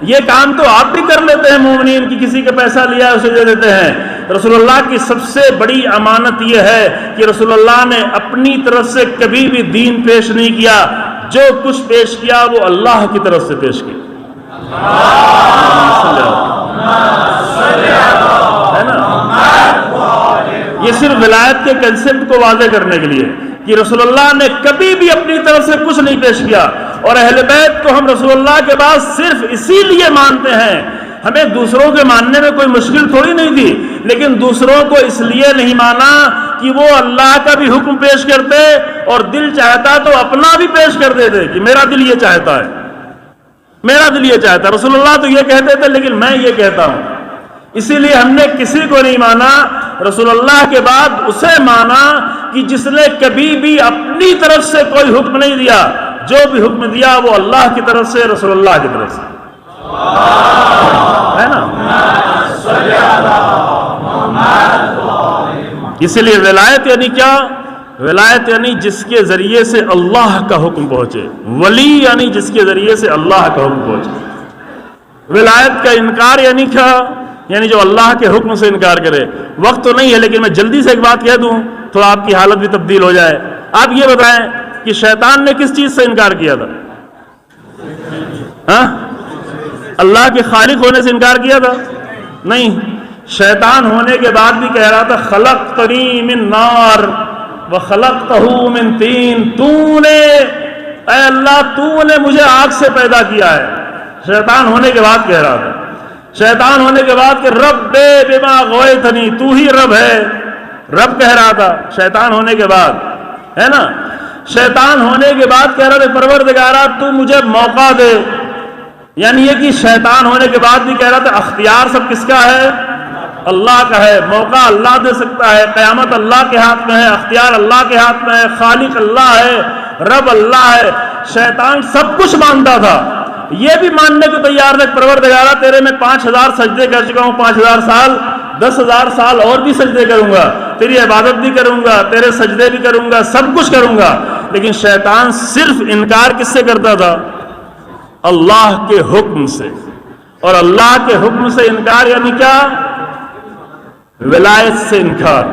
یہ کام تو آپ بھی کر لیتے ہیں مومنین کی، کسی کا پیسہ لیا اسے دے دیتے ہیں۔ رسول اللہ کی سب سے بڑی امانت یہ ہے کہ رسول اللہ نے اپنی طرف سے کبھی بھی دین پیش نہیں کیا، جو کچھ پیش کیا وہ اللہ کی طرف سے پیش کیا، ہے نا؟ یہ صرف ولایت کے کنسپٹ کو واضح کرنے کے لیے کہ رسول اللہ نے کبھی بھی اپنی طرف سے کچھ نہیں پیش کیا، اور اہل بیت کو ہم رسول اللہ کے بعد صرف اسی لیے مانتے ہیں۔ ہمیں دوسروں کے ماننے میں کوئی مشکل تھوڑی نہیں تھی، لیکن دوسروں کو اس لیے نہیں مانا کہ وہ اللہ کا بھی حکم پیش کرتے، اور دل چاہتا تو اپنا بھی پیش کر دیتے کہ میرا دل یہ چاہتا ہے، میرا دل یہ چاہتا ہے۔ رسول اللہ تو یہ کہتے تھے لیکن میں یہ کہتا ہوں، اسی لیے ہم نے کسی کو نہیں مانا، رسول اللہ کے بعد اسے مانا کہ جس نے کبھی بھی اپنی طرف سے کوئی حکم نہیں دیا، جو بھی حکم دیا وہ اللہ کی طرف سے، رسول اللہ کی طرف سے، ہے نا؟ اسی لیے ولایت یعنی کیا؟ ولایت یعنی جس کے ذریعے سے اللہ کا حکم پہنچے، ولی یعنی جس کے ذریعے سے اللہ کا حکم پہنچے۔ ولایت کا انکار یعنی کیا؟ یعنی جو اللہ کے حکم سے انکار کرے۔ وقت تو نہیں ہے لیکن میں جلدی سے ایک بات کہہ دوں، تھوڑا آپ کی حالت بھی تبدیل ہو جائے۔ آپ یہ بتائیں کہ شیطان نے کس چیز سے انکار کیا تھا؟ اللہ کے خالق ہونے سے انکار کیا تھا؟ نہیں، شیطان ہونے کے بعد بھی کہہ رہا تھا خلقتنی من نار وخلقتہ من طین، تو نے اے اللہ تو نے مجھے آگ سے پیدا کیا ہے۔ شیطان ہونے کے بعد کہہ رہا تھا، شیطان ہونے کے بعد کہ رب بما غویتنی، تو ہی رب ہے، رب کہہ رہا تھا شیطان ہونے کے بعد، ہے نا؟ شیطان ہونے کے بعد کہہ رہا تھا پروردگارا تو مجھے موقع دے، یعنی یہ کہ شیطان ہونے کے بعد بھی کہہ رہا تھا اختیار سب کس کا ہے؟ اللہ کا ہے، موقع اللہ دے سکتا ہے، قیامت اللہ کے ہاتھ میں ہے، اختیار اللہ کے ہاتھ میں ہے، خالق اللہ ہے، رب اللہ ہے۔ شیطان سب کچھ مانتا تھا، یہ بھی ماننے کو تیار تھا پروردگارا تیرے میں 5000 سجدے کر چکا ہوں، 5000 سال، 10,000 سال اور بھی سجدے کروں گا، تیری عبادت بھی کروں گا، تیرے سجدے بھی کروں گا، سب کچھ کروں گا۔ لیکن شیطان صرف انکار کس سے کرتا تھا؟ اللہ کے حکم سے، اور اللہ کے حکم سے انکار یعنی کیا؟ ولایت سے انکار،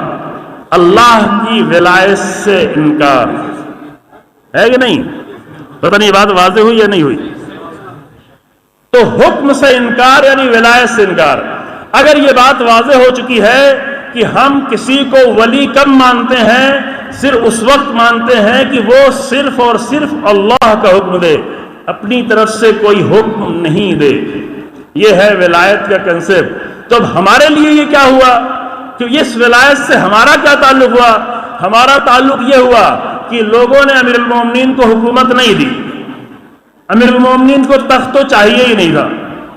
اللہ کی ولایت سے انکار ہے کہ نہیں؟ پتہ نہیں یہ بات واضح ہوئی یا نہیں ہوئی؟ تو حکم سے انکار یعنی ولایت سے انکار۔ اگر یہ بات واضح ہو چکی ہے کہ ہم کسی کو ولی کب مانتے ہیں؟ صرف اس وقت مانتے ہیں کہ وہ صرف اور صرف اللہ کا حکم دے، اپنی طرف سے کوئی حکم نہیں دے۔ یہ ہے ولایت کا کنسپٹ۔ تو اب ہمارے لیے یہ کیا ہوا کہ اس ولایت سے ہمارا کیا تعلق ہوا؟ ہمارا تعلق یہ ہوا کہ لوگوں نے امیر المومنین کو حکومت نہیں دی، امیر المومنین کو تخت تو چاہیے ہی نہیں تھا،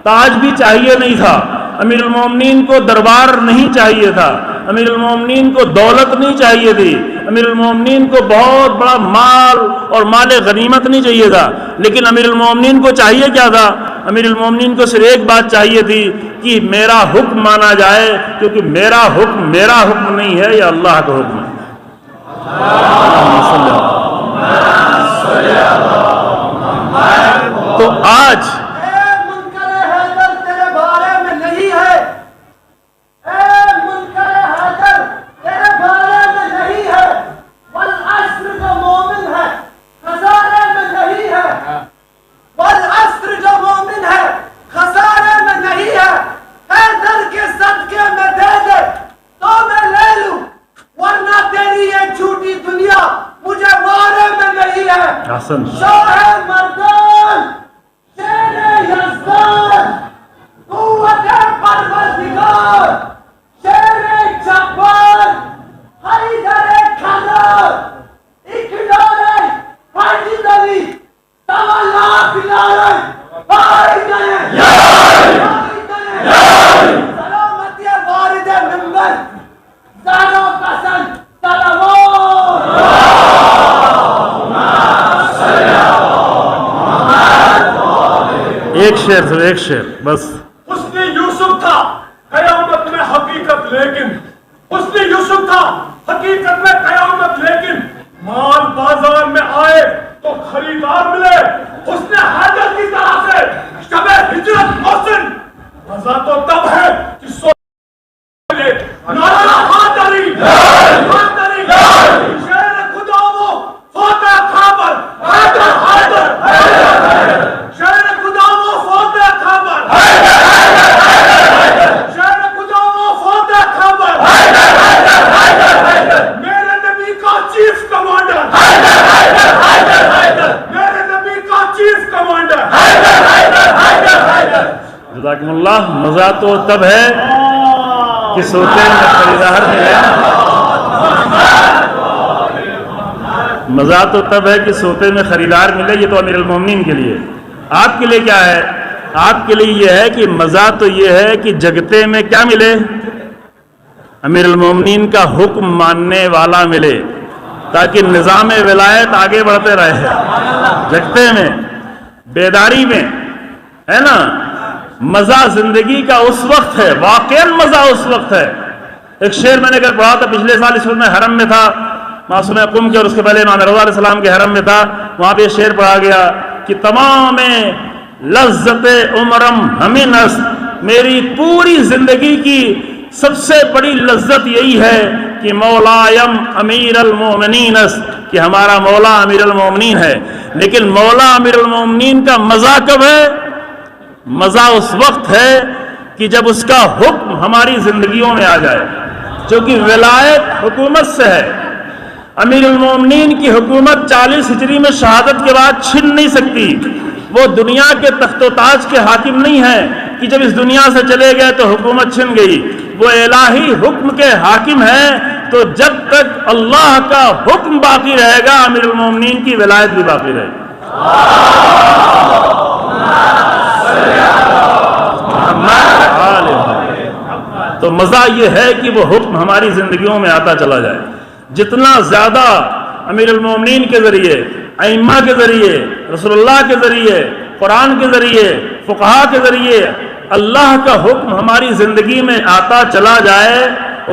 تاج بھی چاہیے نہیں تھا، امیر المومنین کو دربار نہیں چاہیے تھا، امیر المومنین کو دولت نہیں چاہیے تھی، امیر المومنین کو بہت بڑا مال اور مال غنیمت نہیں چاہیے تھا، لیکن امیر المومنین کو چاہیے کیا تھا؟ امیر المومنین کو صرف ایک بات چاہیے تھی کہ میرا حکم مانا جائے، کیونکہ میرا حکم نہیں ہے، یہ اللہ کا حکم ہے۔ تو آج ایک شعر بس۔ حسن یوسف تھا قیامت میں حقیقت، لیکن حسن یوسف تھا حقیقت میں قیامت، لیکن مال بازار میں آئے تو خریدار ملے۔ حسن حاجت کی طرح سے شب ہجرت محسن مزہ تو تب ہے کہ سو ملے۔ نعرہ حیدری حیدری، شیر خدا وہ فاتح خابر حیدر حیدر، شیر خدا وہ فاتح خابر، شیر خدا وہ فاتح خابر، میرے نبی کا چیف کمانڈر، میرے نبی کا چیف کمانڈر۔ جزاکم اللہ۔ مزہ تو تب ہے کہ سوتے میں خریدار ملے، مزہ تو تب ہے کہ سوتے میں خریدار ملے۔ یہ تو امیر المومنین کے لیے۔ آپ کے لیے کیا ہے؟ آپ کے لیے یہ ہے کہ مزہ تو یہ ہے کہ جگتے میں کیا ملے؟ امیر المومنین کا حکم ماننے والا ملے، تاکہ نظام ولایت آگے بڑھتے رہے۔ جگتے میں، بیداری میں، ہے نا؟ مزہ زندگی کا اس وقت ہے، واقعاً مزہ اس وقت ہے۔ ایک شعر میں نے کل پڑھا تھا پچھلے سال، اس وقت میں حرم میں تھا، معصوم قم کے، اور اس کے پہلے امام رضا علیہ السلام کے حرم میں تھا۔ وہاں پہ یہ شعر پڑھا گیا کہ تمام لذت عمرم ہمیں نس، میری پوری زندگی کی سب سے بڑی لذت یہی ہے کہ مولایم امیر المومنین، کہ ہمارا مولا امیر المومنین ہے۔ لیکن مولا امیر المومنین کا مزہ کب ہے؟ مزہ اس وقت ہے کہ جب اس کا حکم ہماری زندگیوں میں آ جائے، کیونکہ ولایت حکومت سے ہے۔ امیر المومنین کی حکومت 40 ہجری میں شہادت کے بعد چھن نہیں سکتی۔ وہ دنیا کے تخت و تاج کے حاکم نہیں ہیں کہ جب اس دنیا سے چلے گئے تو حکومت چھن گئی۔ وہ الہی حکم کے حاکم ہیں، تو جب تک اللہ کا حکم باقی رہے گا امیر المومنین کی ولایت بھی باقی رہے گی۔ تو مزہ یہ ہے کہ وہ حکم ہماری زندگیوں میں آتا چلا جائے۔ جتنا زیادہ امیر المومنین کے ذریعے، ائمہ کے ذریعے، رسول اللہ کے ذریعے، قرآن کے ذریعے، فقہا کے ذریعے اللہ کا حکم ہماری زندگی میں آتا چلا جائے،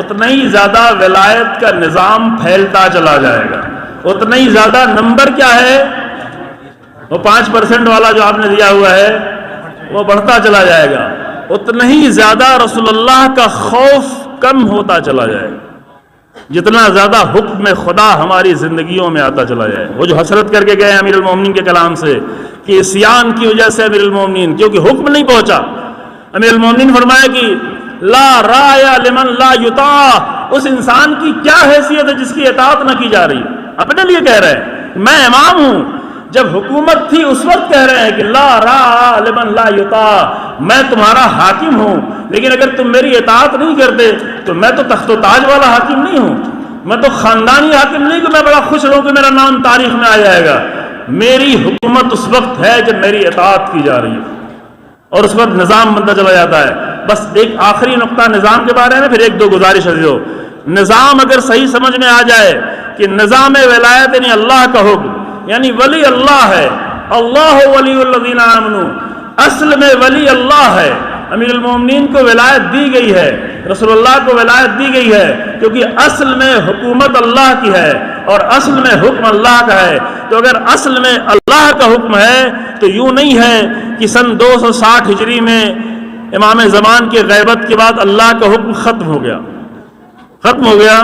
اتنا ہی زیادہ ولایت کا نظام پھیلتا چلا جائے گا۔ اتنا ہی زیادہ نمبر کیا ہے؟ وہ 5% والا جو آپ نے دیا ہوا ہے وہ بڑھتا چلا جائے گا۔ اتنا ہی زیادہ رسول اللہ کا خوف کم ہوتا چلا جائے گا، جتنا زیادہ حکم خدا ہماری زندگیوں میں آتا چلا جائے۔ وہ جو حسرت کر کے گئے امیر المومنین کے کلام سے کہ عصیان کی وجہ سے امیر المومنین، کیونکہ حکم نہیں پہنچا۔ امیر المومنین فرمایا کہ لا رایا لمن لا یطاع، اس انسان کی کیا حیثیت ہے جس کی اطاعت نہ کی جا رہی؟ اپنے لیے کہہ رہے ہیں میں امام ہوں، جب حکومت تھی اس وقت کہہ رہے ہیں کہ لا رایا لمن لا یطاع، میں تمہارا حاکم ہوں، لیکن اگر تم میری اطاعت نہیں کرتے تو میں تو تخت و تاج والا حاکم نہیں ہوں، میں تو خاندانی حاکم نہیں کہ میں بڑا خوش رہوں کہ میرا نام تاریخ میں آ جائے گا۔ میری حکومت اس وقت ہے جب میری اطاعت کی جا رہی ہے، اور اس وقت نظام بنتا چلا جاتا ہے۔ بس ایک آخری نقطہ نظام کے بارے میں، پھر ایک دو گزارش عزیزو۔ نظام اگر صحیح سمجھ میں آ جائے کہ نظام ولایت یعنی اللہ کا حکم، یعنی ولی اللہ ہے، اللہ ولی الذین آمنوا، اصل میں ولی اللہ ہے۔ امیر المومنین کو ولایت دی گئی ہے، رسول اللہ کو ولایت دی گئی ہے، کیونکہ اصل میں حکومت اللہ کی ہے اور اصل میں حکم اللہ کا ہے۔ تو اگر اصل میں اللہ کا حکم ہے تو یوں نہیں ہے کہ سن 260 ہجری میں امام زمان کی غیبت کے بعد اللہ کا حکم ختم ہو گیا، ختم ہو گیا۔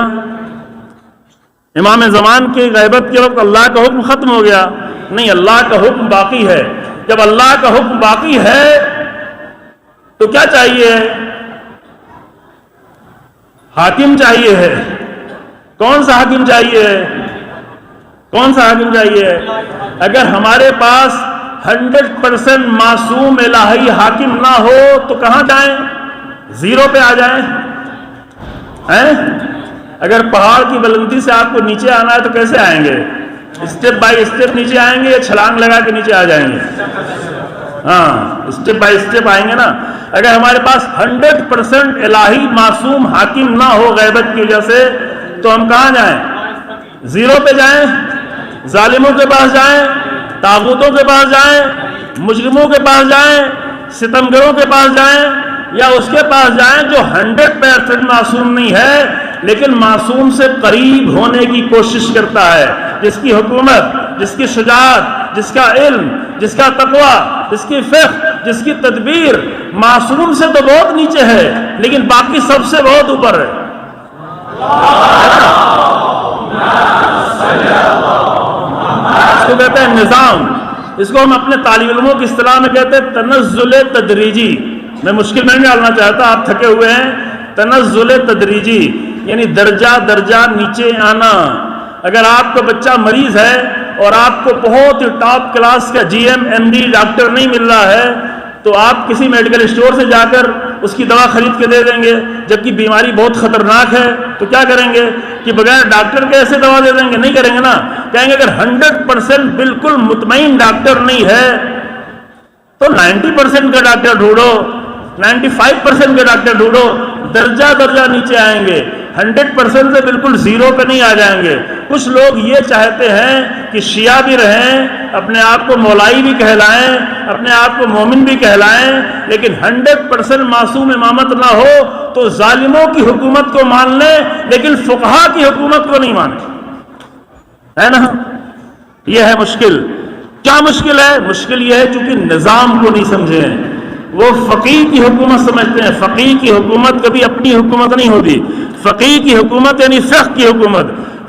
امام زمان کی غیبت کے وقت اللہ کا حکم ختم ہو گیا، نہیں، اللہ کا حکم باقی ہے۔ جب اللہ کا حکم باقی ہے تو کیا چاہیے؟ حاکم چاہیے ہے۔ کون سا حاکم چاہیے؟ کون سا حاکم چاہیے؟ اگر ہمارے پاس 100% معصوم الہی حاکم نہ ہو تو کہاں جائیں؟ زیرو پہ آ جائیں؟ اگر پہاڑ کی بلندی سے آپ کو نیچے آنا ہے تو کیسے آئیں گے؟ اسٹیپ بائی اسٹیپ نیچے آئیں گے یا چھلانگ لگا کے نیچے آ جائیں گے؟ ہاں، اسٹیپ بائی اسٹیپ آئیں گے نا۔ اگر ہمارے پاس 100% الہی معصوم حاکم نہ ہو غیبت کی وجہ سے تو ہم کہاں جائیں؟ زیرو پہ جائیں؟ ظالموں کے پاس جائیں؟ طاغوتوں کے پاس جائیں؟ مجرموں کے پاس جائیں؟ ستمگروں کے پاس جائیں؟ یا اس کے پاس جائیں جو 100% معصوم نہیں ہے لیکن معصوم سے قریب ہونے کی کوشش کرتا ہے، جس کی حکومت، جس کی شجاعت، جس کا علم، جس کا تقوی، جس کی فقہ، جس کی تدبیر معصوم سے تو بہت نیچے ہے لیکن باقی سب سے بہت اوپر ہے۔ اس کو کہتے ہیں نظام، اس کو ہم اپنے طالب علموں کی اصطلاح میں کہتے ہیں تنزل تدریجی۔ میں مشکل میں نہیں ڈالنا چاہتا، آپ تھکے ہوئے ہیں۔ تنزل تدریجی یعنی درجہ درجہ نیچے آنا۔ اگر آپ کا بچہ مریض ہے اور آپ کو بہت ہی ٹاپ کلاس کا G M M D doctor نہیں مل رہا ہے تو آپ کسی میڈیکل اسٹور سے جا کر اس کی دوا خرید کے دے دیں گے، جبکہ بیماری بہت خطرناک ہے تو کیا کریں گے کہ بغیر ڈاکٹر کے ایسے دوا دے دیں گے؟ نہیں کریں گے نا، کہیں گے اگر 100% بالکل مطمئن ڈاکٹر نہیں ہے تو 90% کا ڈاکٹر ڈھونڈو، 95% کا ڈاکٹر ڈھونڈو۔ درجہ درجہ نیچے آئیں گے، 100% سے بالکل زیرو پہ نہیں آ جائیں گے۔ کچھ لوگ یہ چاہتے ہیں کہ شیعہ بھی رہیں، اپنے آپ کو مولائی بھی کہلائیں، اپنے آپ کو مومن بھی کہلائیں، لیکن 100% معصوم امامت نہ ہو تو ظالموں کی حکومت کو مان لیں لیکن فقہا کی حکومت کو نہیں مانیں، ہے نا؟ یہ ہے مشکل۔ کیا مشکل ہے؟ مشکل یہ ہے چونکہ نظام کو نہیں سمجھے ہیں۔ وہ فقیہ کی حکومت سمجھتے ہیں۔ فقیہ کی حکومت کبھی اپنی حکومت نہیں ہوتی۔ فقیہ کی حکومت یعنی فقہ کی حکومت،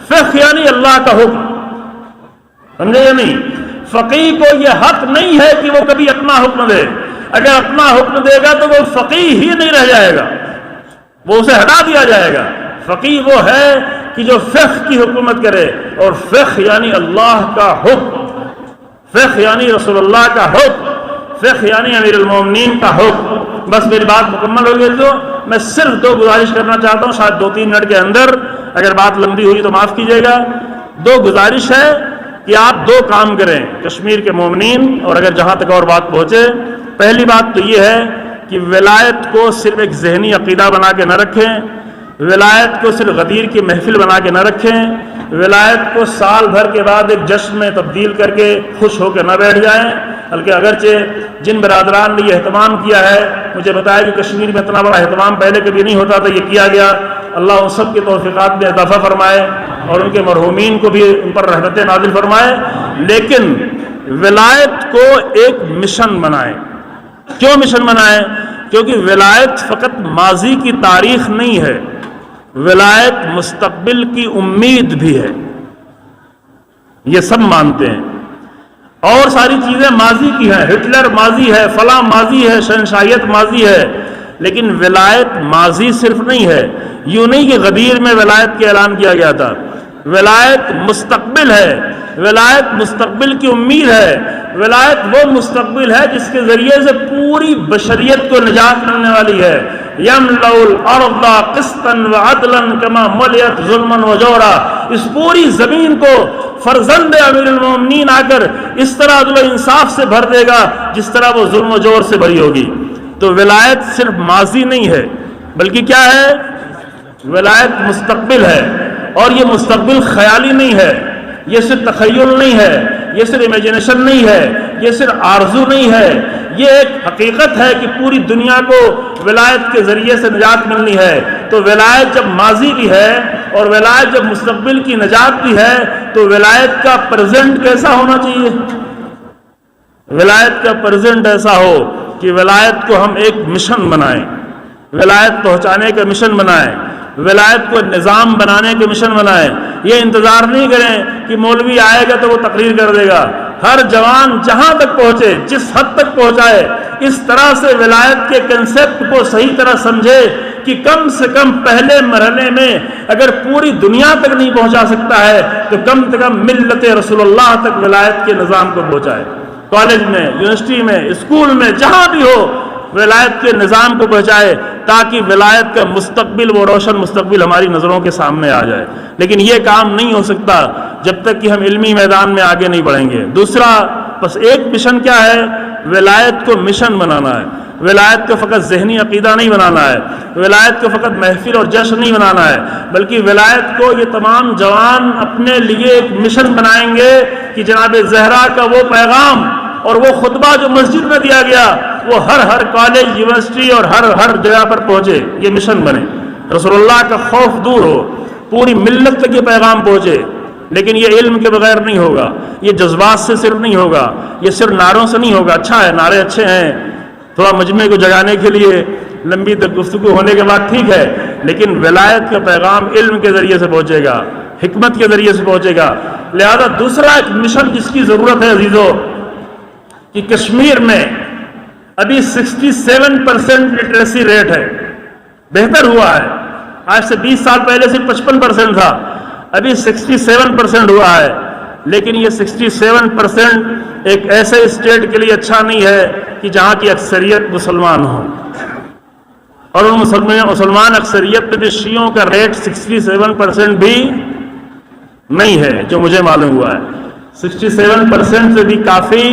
فقہ یعنی اللہ کا حکم، سمجھے یا نہیں؟ فقیہ کو یہ حق نہیں ہے کہ وہ کبھی اپنا حکم دے۔ اگر اپنا حکم دے گا تو وہ فقیہ ہی نہیں رہ جائے گا، وہ اسے ہٹا دیا جائے گا۔ فقیہ وہ ہے کہ جو فقہ کی حکومت کرے، اور فقہ یعنی اللہ کا حکم، فقہ یعنی رسول اللہ کا حکم، فقہ یعنی امیر المومنین کا حکم۔ بس میری بات مکمل ہو گئی تو میں صرف دو گزارش کرنا چاہتا ہوں، شاید 2-3 منٹ کے اندر، اگر بات لمبی ہوئی تو معاف کیجیے گا۔ دو گزارش ہے کہ آپ دو کام کریں کشمیر کے مومنین، اور اگر جہاں تک اور بات پہنچے۔ پہلی بات تو یہ ہے کہ ولایت کو صرف ایک ذہنی عقیدہ بنا کے نہ رکھیں، ولایت کو صرف غدیر کی محفل بنا کے نہ رکھیں، ولایت کو سال بھر کے بعد ایک جشن میں تبدیل کر کے خوش ہو کے نہ بیٹھ جائیں، بلکہ اگرچہ جن برادران نے یہ اہتمام کیا ہے، مجھے بتایا کہ کشمیر میں اتنا بڑا اہتمام پہلے کبھی نہیں ہوتا تھا، یہ کیا گیا۔ اللہ ان سب کے توفیقات میں اضافہ فرمائے اور ان کے مرحومین کو بھی ان پر رحمت نازل فرمائے، لیکن ولایت کو ایک مشن بنائیں۔ کیوں مشن بنائیں؟ کیونکہ ولایت فقط ماضی کی تاریخ نہیں ہے، ولایت مستقبل کی امید بھی ہے، یہ سب مانتے ہیں۔ اور ساری چیزیں ماضی کی ہیں، ہٹلر ماضی ہے، فلاں ماضی ہے، شہنشاہیت ماضی ہے، لیکن ولایت ماضی صرف نہیں ہے، یوں نہیں کہ غدیر میں ولایت کا اعلان کیا گیا تھا، ولایت مستقبل ہے، ولایت مستقبل کی امید ہے، ولایت وہ مستقبل ہے جس کے ذریعے سے پوری بشریت کو نجات ملنے والی ہے۔ یملأ الارض قسطا وعدلا کما ملئت ظلما وجورا، اس پوری زمین کو فرزند امیر المومنین آ کر اس طرح عدل و انصاف سے بھر دے گا جس طرح وہ ظلم و جور سے بھری ہوگی۔ تو ولایت صرف ماضی نہیں ہے بلکہ کیا ہے؟ ولایت مستقبل ہے، اور یہ مستقبل خیالی نہیں ہے، یہ صرف تخیل نہیں ہے، یہ صرف امیجنیشن نہیں ہے، یہ صرف آرزو نہیں ہے، یہ ایک حقیقت ہے کہ پوری دنیا کو ولایت کے ذریعے سے نجات ملنی ہے۔ تو ولایت جب ماضی بھی ہے اور ولایت جب مستقبل کی نجات بھی ہے تو ولایت کا پریزنٹ کیسا ہونا چاہیے؟ ولایت کا پریزنٹ ایسا ہو کہ ولایت کو ہم ایک مشن بنائیں، ولایت پہنچانے کا مشن بنائیں، ولایت کو نظام بنانے کے مشن بنائیں۔ یہ انتظار نہیں کریں کہ مولوی آئے گا تو وہ تقریر کر دے گا، ہر جوان جہاں تک پہنچے، جس حد تک پہنچائے، اس طرح سے ولایت کے کنسیپٹ کو صحیح طرح سمجھے کہ کم سے کم پہلے مرحلے میں اگر پوری دنیا تک نہیں پہنچا سکتا ہے تو کم سے کم ملت رسول اللہ تک ولایت کے نظام کو پہنچائے، کالج میں، یونیورسٹی میں، اسکول میں، جہاں بھی ہو ولایت کے نظام کو پہنچائے تاکہ ولایت کا مستقبل، وہ روشن مستقبل ہماری نظروں کے سامنے آ جائے۔ لیکن یہ کام نہیں ہو سکتا جب تک کہ ہم علمی میدان میں آگے نہیں بڑھیں گے۔ دوسرا، بس ایک مشن کیا ہے؟ ولایت کو مشن بنانا ہے، ولایت کو فقط ذہنی عقیدہ نہیں بنانا ہے، ولایت کو فقط محفل اور جشن نہیں بنانا ہے، بلکہ ولایت کو یہ تمام جوان اپنے لیے ایک مشن بنائیں گے کہ جناب زہرا کا وہ پیغام اور وہ خطبہ جو مسجد میں دیا گیا وہ ہر کالج، یونیورسٹی اور ہر جگہ پر پہنچے، یہ مشن بنے، رسول اللہ کا خوف دور ہو، پوری ملت تک یہ پیغام پہنچے۔ لیکن یہ علم کے بغیر نہیں ہوگا، یہ جذبات سے صرف نہیں ہوگا، یہ صرف نعروں سے نہیں ہوگا۔ اچھا ہے، نعرے اچھے ہیں، تھوڑا مجمع کو جگانے کے لیے لمبی گفتگو ہونے کے بعد ٹھیک ہے، لیکن ولایت کا پیغام علم کے ذریعے سے پہنچے گا، حکمت کے ذریعے سے پہنچے گا۔ لہذا دوسرا ایک مشن جس کی ضرورت ہے عزیزو، کہ کشمیر میں ابھی 67% لٹریسی ریٹ ہے، بہتر ہوا ہے، آج سے 20 سال پہلے صرف 55% تھا، ابھی 67% ہوا ہے۔ لیکن یہ 67% ایک ایسے اسٹیٹ کے لیے اچھا نہیں ہے کہ جہاں کی اکثریت مسلمان ہوں، اور ان مسلمان اکثریت میں بھی شیعوں کا ریٹ 67% بھی نہیں ہے جو مجھے معلوم ہوا ہے، 67% سے بھی کافی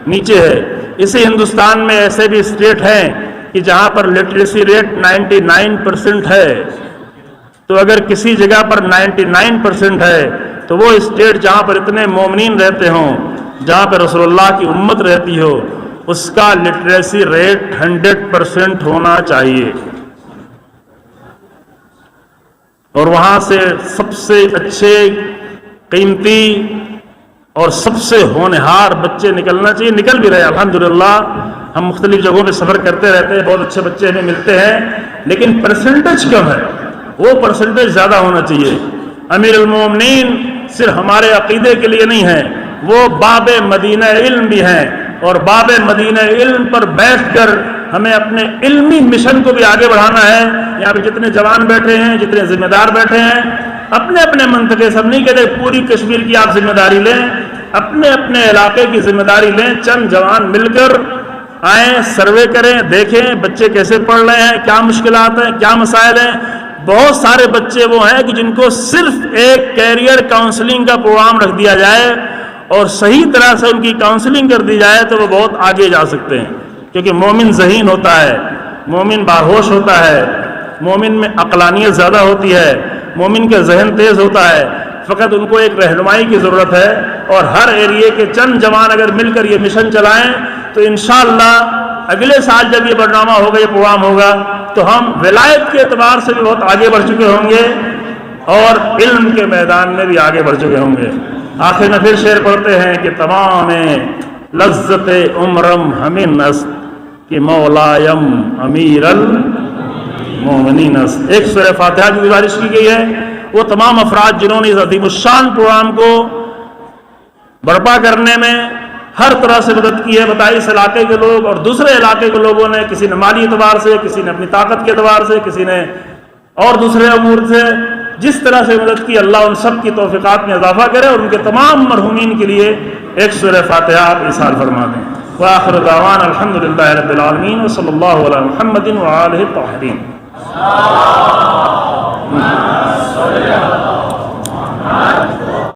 نیچے ہے۔ اسی ہندوستان میں ایسے بھی اسٹیٹ ہیں کہ جہاں پر لٹریسی ریٹ 99% ہے، تو اگر کسی جگہ پر 99% ہے تو وہ اسٹیٹ جہاں پر اتنے مومنین رہتے ہوں، جہاں پر رسول اللہ کی امت رہتی ہو، اس کا لٹریسی ریٹ 100% ہونا چاہیے، اور وہاں سے سب سے اچھے، قیمتی اور سب سے ہونہار بچے نکلنا چاہیے، نکل بھی رہے الحمدللہ۔ ہم مختلف جگہوں پہ سفر کرتے رہتے ہیں، بہت اچھے بچے ہمیں ملتے ہیں، لیکن پرسنٹیج کم ہے، وہ پرسنٹیج زیادہ ہونا چاہیے۔ امیر المومنین صرف ہمارے عقیدے کے لیے نہیں ہیں، وہ باب مدینہ علم بھی ہیں، اور باب مدینہ علم پر بیٹھ کر ہمیں اپنے علمی مشن کو بھی آگے بڑھانا ہے۔ یہاں پہ جتنے جوان بیٹھے ہیں، جتنے ذمہ دار بیٹھے ہیں، اپنے اپنے منطقے، سب نہیں کہتے پوری کشمیر کی آپ ذمہ داری لیں، اپنے اپنے علاقے کی ذمہ داری لیں، چند جوان مل کر آئیں، سروے کریں، دیکھیں بچے کیسے پڑھ رہے ہیں، کیا مشکلات ہیں، کیا مسائل ہیں۔ بہت سارے بچے وہ ہیں کہ جن کو صرف ایک کیریئر کاؤنسلنگ کا پروگرام رکھ دیا جائے اور صحیح طرح سے ان کی کاؤنسلنگ کر دی جائے تو وہ بہت آگے جا سکتے ہیں، کیونکہ مومن ذہین ہوتا ہے، مومن باہوش ہوتا ہے، مومن میں عقلانیت زیادہ ہوتی ہے، مومن کا ذہن تیز ہوتا ہے۔ فقط ان کو ایک رہنمائی کی ضرورت ہے، اور ہر ایریے کے چند جوان اگر مل کر یہ مشن چلائیں تو انشاءاللہ اگلے سال جب یہ برنامہ ہوگا، یہ پروگرام ہوگا، تو ہم ولایت کے اعتبار سے بھی بہت آگے بڑھ چکے ہوں گے اور علم کے میدان میں بھی آگے بڑھ چکے ہوں گے۔ آخر میں پھر شعر پڑھتے ہیں کہ تمام لذت عمرم ہمیں است کہ مولایم امیر المومنین است۔ ایک سورہ فاتحہ کی گزارش کی گئی ہے، وہ تمام افراد جنہوں نے اس عظیم الشان پروگرام کو برپا کرنے میں ہر طرح سے مدد کی ہے، بتائی اس علاقے کے لوگ اور دوسرے علاقے کے لوگوں نے، کسی نے مالی اعتبار سے، کسی نے اپنی طاقت کے اعتبار سے، کسی نے اور دوسرے امور سے، جس طرح سے مدد کی، اللہ ان سب کی توفیقات میں اضافہ کرے اور ان کے تمام مرحومین کے لیے ایک سورہ فاتحہ آپ ارسال فرما دیں۔ وآخر دعوانا الحمدللہ رب العالمین وصلی اللہ علی محمد وآلہ الطاہرین۔